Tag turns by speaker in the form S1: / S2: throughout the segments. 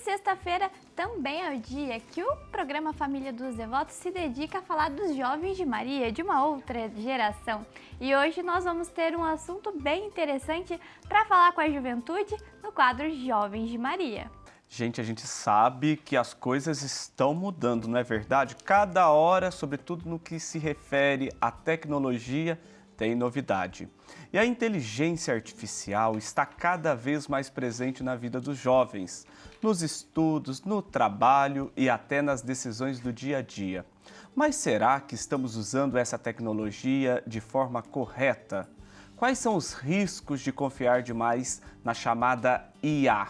S1: sexta-feira também é o dia que o programa Família dos Devotos se dedica a falar dos jovens de Maria, de uma outra geração. E hoje nós vamos ter um assunto bem interessante para falar com a juventude no quadro Jovens de Maria.
S2: Gente, a gente sabe que as coisas estão mudando, não é verdade? Cada hora, sobretudo no que se refere à tecnologia, tem novidade. E a inteligência artificial está cada vez mais presente na vida dos jovens, nos estudos, no trabalho e até nas decisões do dia a dia. Mas será que estamos usando essa tecnologia de forma correta? Quais são os riscos de confiar demais na chamada IA?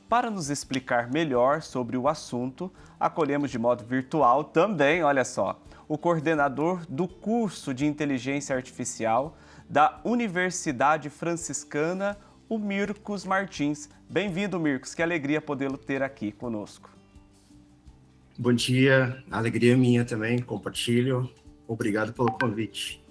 S2: Para nos explicar melhor sobre o assunto, acolhemos de modo virtual também, olha só, o coordenador do curso de Inteligência Artificial da Universidade Franciscana, o Mircos Martins. Bem-vindo, Mircos, que alegria podê-lo ter aqui conosco.
S3: Bom dia, alegria minha também, compartilho. Obrigado pelo convite.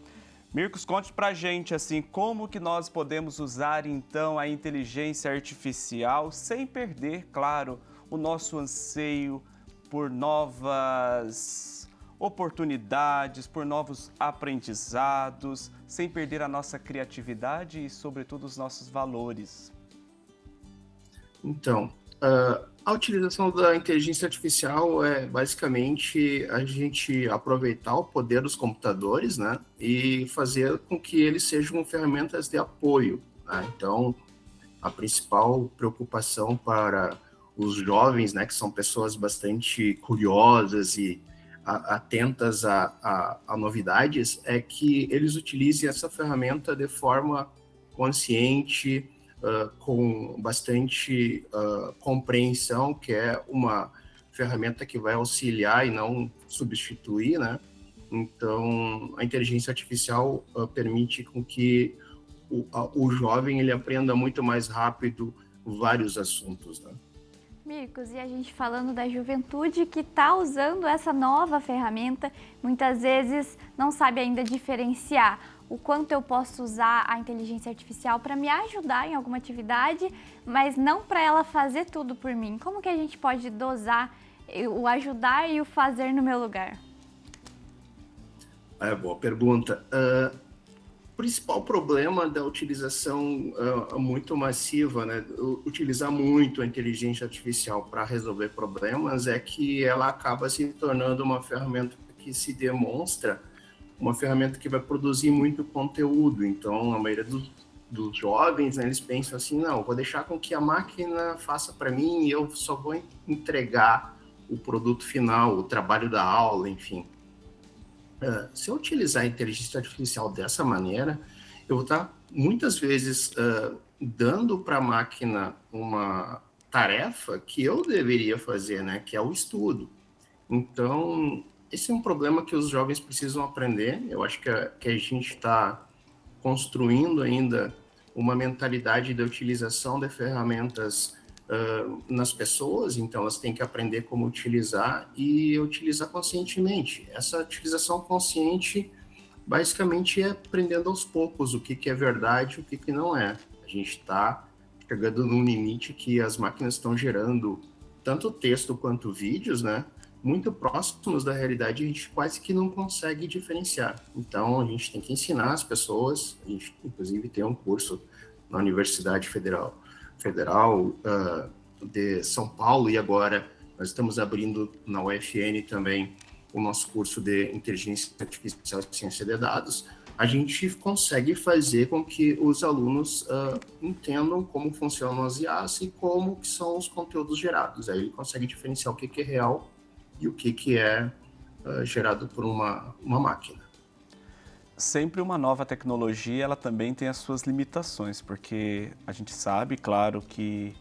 S2: Mircos, conte pra gente, assim, como que nós podemos usar, então, a inteligência artificial sem perder, claro, o nosso anseio por novas oportunidades, por novos aprendizados, sem perder a nossa criatividade e, sobretudo, os nossos valores.
S3: Então, a utilização da inteligência artificial é basicamente a gente aproveitar o poder dos computadores, né, e fazer com que eles sejam ferramentas de apoio, né? Então, a principal preocupação para os jovens, né, que são pessoas bastante curiosas e atentas a novidades, é que eles utilizem essa ferramenta de forma consciente, com bastante compreensão, que é uma ferramenta que vai auxiliar e não substituir, né? Então, a inteligência artificial permite com que o jovem ele aprenda muito mais rápido vários assuntos, né?
S1: Mircos, e a gente falando da juventude que está usando essa nova ferramenta, muitas vezes não sabe ainda diferenciar o quanto eu posso usar a inteligência artificial para me ajudar em alguma atividade, mas não para ela fazer tudo por mim. Como que a gente pode dosar o ajudar e o fazer no meu lugar?
S3: Boa pergunta. O principal problema da utilização muito massiva, né, utilizar muito a inteligência artificial para resolver problemas, é que ela acaba se tornando uma ferramenta que se demonstra uma ferramenta que vai produzir muito conteúdo. Então, a maioria dos jovens, né, eles pensam assim, não, vou deixar com que a máquina faça para mim e eu só vou entregar o produto final, o trabalho da aula, enfim. Se eu utilizar a inteligência artificial dessa maneira, eu vou estar muitas vezes dando para a máquina uma tarefa que eu deveria fazer, né, que é o estudo. Então, esse é um problema que os jovens precisam aprender. Eu acho que a gente está construindo ainda uma mentalidade da utilização de ferramentas nas pessoas, então elas têm que aprender como utilizar e utilizar conscientemente. Essa utilização consciente, basicamente, é aprendendo aos poucos o que é verdade e o que não é. A gente está chegando num limite que as máquinas estão gerando tanto texto quanto vídeos, né, muito próximos da realidade, a gente quase que não consegue diferenciar. Então, a gente tem que ensinar as pessoas, a gente, inclusive, tem um curso na Universidade Federal de São Paulo, e agora nós estamos abrindo na UFN também o nosso curso de Inteligência Artificial e Ciência de Dados. A gente consegue fazer com que os alunos entendam como funcionam as IAs e como que são os conteúdos gerados. Aí ele consegue diferenciar o que é real e o que é gerado por uma máquina.
S2: Sempre uma nova tecnologia, ela também tem as suas limitações, porque a gente sabe, claro, que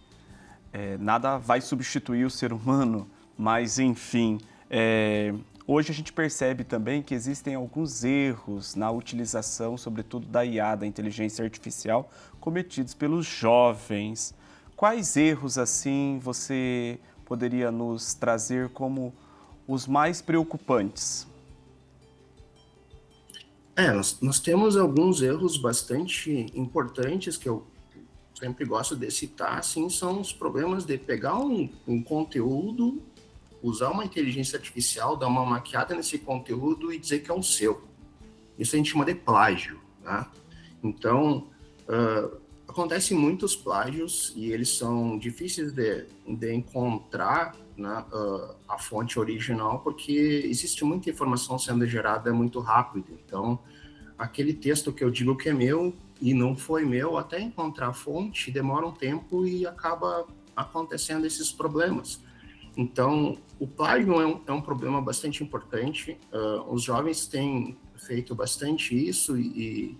S2: nada vai substituir o ser humano, mas, enfim, hoje a gente percebe também que existem alguns erros na utilização, sobretudo da IA, da inteligência artificial, cometidos pelos jovens. Quais erros, assim, você poderia nos trazer como os mais preocupantes?
S3: Nós temos alguns erros bastante importantes que eu sempre gosto de citar, assim, são os problemas de pegar um conteúdo, usar uma inteligência artificial, dar uma maquiada nesse conteúdo e dizer que é o seu. Isso a gente chama de plágio, tá? Então, acontecem muitos plágios e eles são difíceis de encontrar, né, a fonte original, porque existe muita informação sendo gerada muito rápido. Então, aquele texto que eu digo que é meu e não foi meu, até encontrar a fonte, demora um tempo e acaba acontecendo esses problemas. Então, o plágio é um problema bastante importante. Os jovens têm feito bastante isso e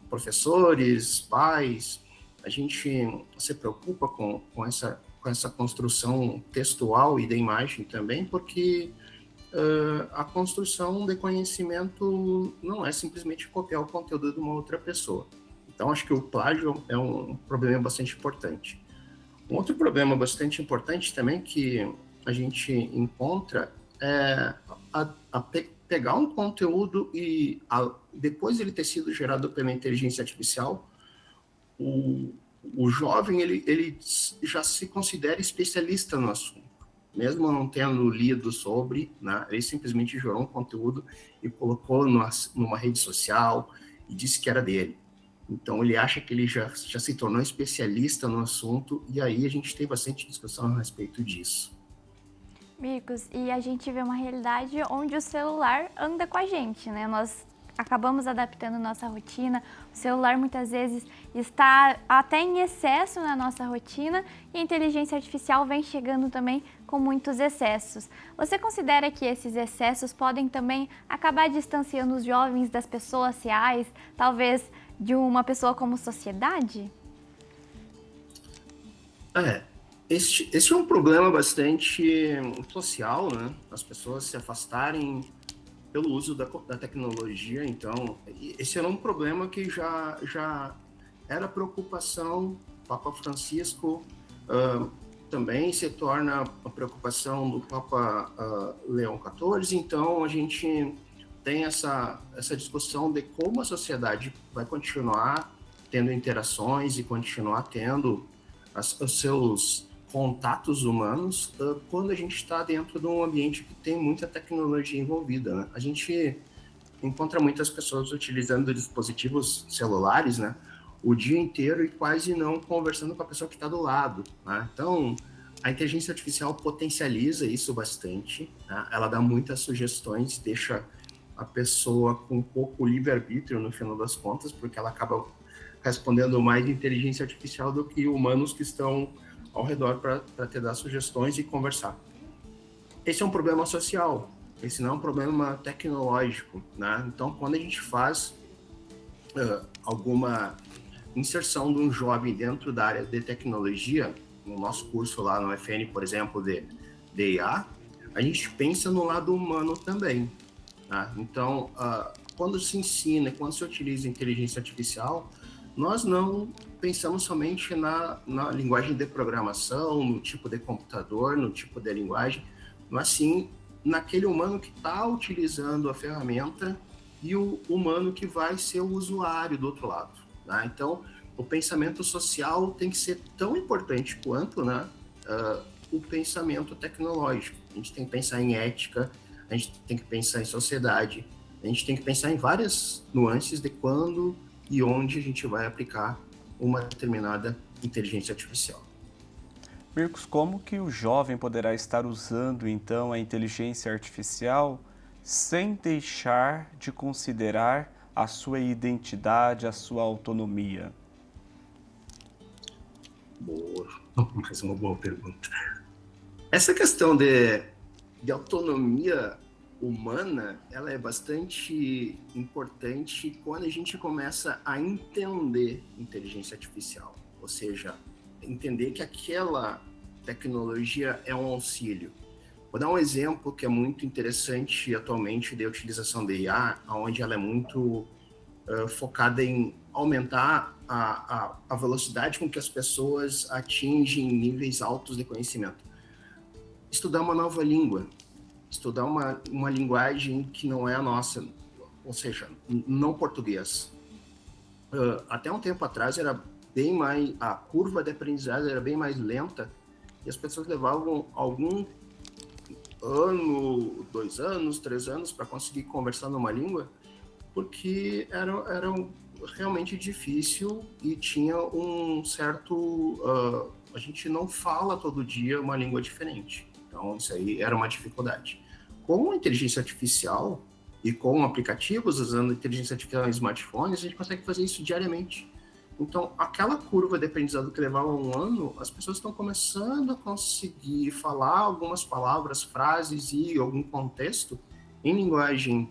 S3: professores, pais, a gente se preocupa com essa construção textual e da imagem também, porque a construção de conhecimento não é simplesmente copiar o conteúdo de uma outra pessoa. Então, acho que o plágio é um problema bastante importante. Um outro problema bastante importante também que a gente encontra é pegar um conteúdo e, depois de ele ter sido gerado pela inteligência artificial, o jovem ele já se considera especialista no assunto. Mesmo não tendo lido sobre, né, ele simplesmente gerou um conteúdo e colocou numa rede social e disse que era dele. Então, ele acha que ele já se tornou especialista no assunto, e aí a gente tem bastante discussão a respeito disso.
S1: Mircos, e a gente vê uma realidade onde o celular anda com a gente, né? Nós acabamos adaptando nossa rotina, o celular muitas vezes está até em excesso na nossa rotina e a inteligência artificial vem chegando também com muitos excessos. Você considera que esses excessos podem também acabar distanciando os jovens das pessoas reais, talvez de uma pessoa como sociedade?
S3: Esse é um problema bastante social, né? As pessoas se afastarem pelo uso da tecnologia. Então, esse era um problema que já era preocupação. Papa Francisco também se torna a preocupação do Papa Leão XIV. Então, a gente tem essa discussão de como a sociedade vai continuar tendo interações e continuar tendo os seus contatos humanos quando a gente está dentro de um ambiente que tem muita tecnologia envolvida, né? A gente encontra muitas pessoas utilizando dispositivos celulares, né, o dia inteiro e quase não conversando com a pessoa que está do lado, né? Então, a inteligência artificial potencializa isso bastante, né? Ela dá muitas sugestões, deixa a pessoa com um pouco livre-arbítrio no final das contas, porque ela acaba respondendo mais inteligência artificial do que humanos que estão ao redor para te dar sugestões e conversar. Esse é um problema social, esse não é um problema tecnológico, né? Então, quando a gente faz alguma inserção de um jovem dentro da área de tecnologia, no nosso curso lá no FN, por exemplo, de IA, a gente pensa no lado humano também, tá? Então, quando se ensina, quando se utiliza inteligência artificial, nós não pensamos somente na linguagem de programação, no tipo de computador, no tipo de linguagem, mas sim naquele humano que está utilizando a ferramenta e o humano que vai ser o usuário do outro lado, né? Então, o pensamento social tem que ser tão importante quanto, né, o pensamento tecnológico. A gente tem que pensar em ética, a gente tem que pensar em sociedade, a gente tem que pensar em várias nuances de quando e onde a gente vai aplicar uma determinada inteligência artificial.
S2: Mircos, como que o jovem poderá estar usando, então, a inteligência artificial sem deixar de considerar a sua identidade, a sua autonomia?
S3: Boa, mais uma boa pergunta. Essa questão de autonomia humana, ela é bastante importante quando a gente começa a entender inteligência artificial, ou seja, entender que aquela tecnologia é um auxílio. Vou dar um exemplo que é muito interessante atualmente de utilização da IA, onde ela é muito focada em aumentar a velocidade com que as pessoas atingem níveis altos de conhecimento. Estudar uma nova língua, estudar uma linguagem que não é a nossa, ou seja, não português. Até um tempo atrás era bem mais, a curva de aprendizagem era bem mais lenta e as pessoas levavam algum ano, 2 anos, 3 anos para conseguir conversar numa língua, porque era realmente difícil e tinha um certo... a gente não fala todo dia uma língua diferente, então isso aí era uma dificuldade. Com a inteligência artificial e com aplicativos usando inteligência artificial em smartphones, a gente consegue fazer isso diariamente. Então, aquela curva de aprendizado que levava 1 ano, as pessoas estão começando a conseguir falar algumas palavras, frases e algum contexto em linguagem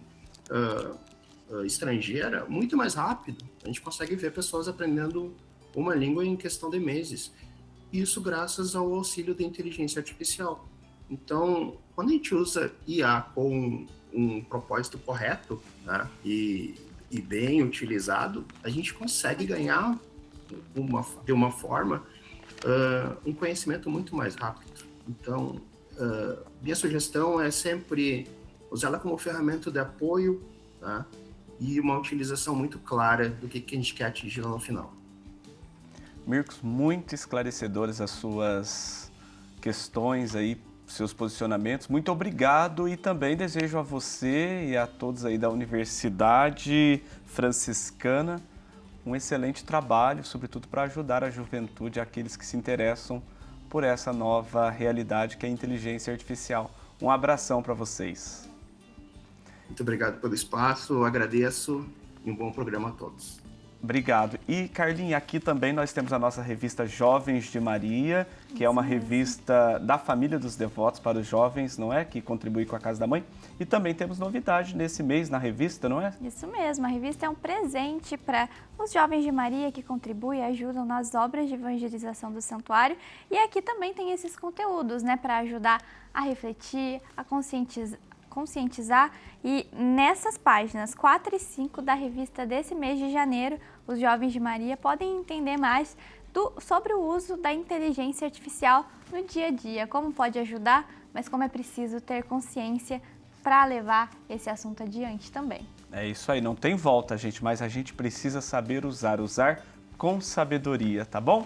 S3: estrangeira muito mais rápido. A gente consegue ver pessoas aprendendo uma língua em questão de meses. Isso graças ao auxílio da inteligência artificial. Então, quando a gente usa IA com um propósito correto, né, e bem utilizado, a gente consegue ganhar de uma forma um conhecimento muito mais rápido. Então, minha sugestão é sempre usá-la como ferramenta de apoio, tá? E uma utilização muito clara do que a gente quer atingir lá no final.
S2: Mirkos, muito esclarecedoras as suas questões aí, seus posicionamentos. Muito obrigado e também desejo a você e a todos aí da Universidade Franciscana um excelente trabalho, sobretudo para ajudar a juventude, aqueles que se interessam por essa nova realidade que é a inteligência artificial. Um abração para vocês.
S3: Muito obrigado pelo espaço, eu agradeço e um bom programa a todos.
S2: Obrigado. E, Carlinha, aqui também nós temos a nossa revista Jovens de Maria, que é uma revista da família dos devotos para os jovens, não é? Que contribui com a Casa da Mãe. E também temos novidade nesse mês na revista, não é?
S1: Isso mesmo, a revista é um presente para os Jovens de Maria que contribuem e ajudam nas obras de evangelização do santuário. E aqui também tem esses conteúdos, né, para ajudar a refletir, a conscientizar, e nessas páginas 4 e 5 da revista desse mês de janeiro, os Jovens de Maria podem entender mais sobre o uso da inteligência artificial no dia a dia, como pode ajudar, mas como é preciso ter consciência para levar esse assunto adiante também.
S2: É isso aí, não tem volta, gente, mas a gente precisa saber usar com sabedoria, tá bom?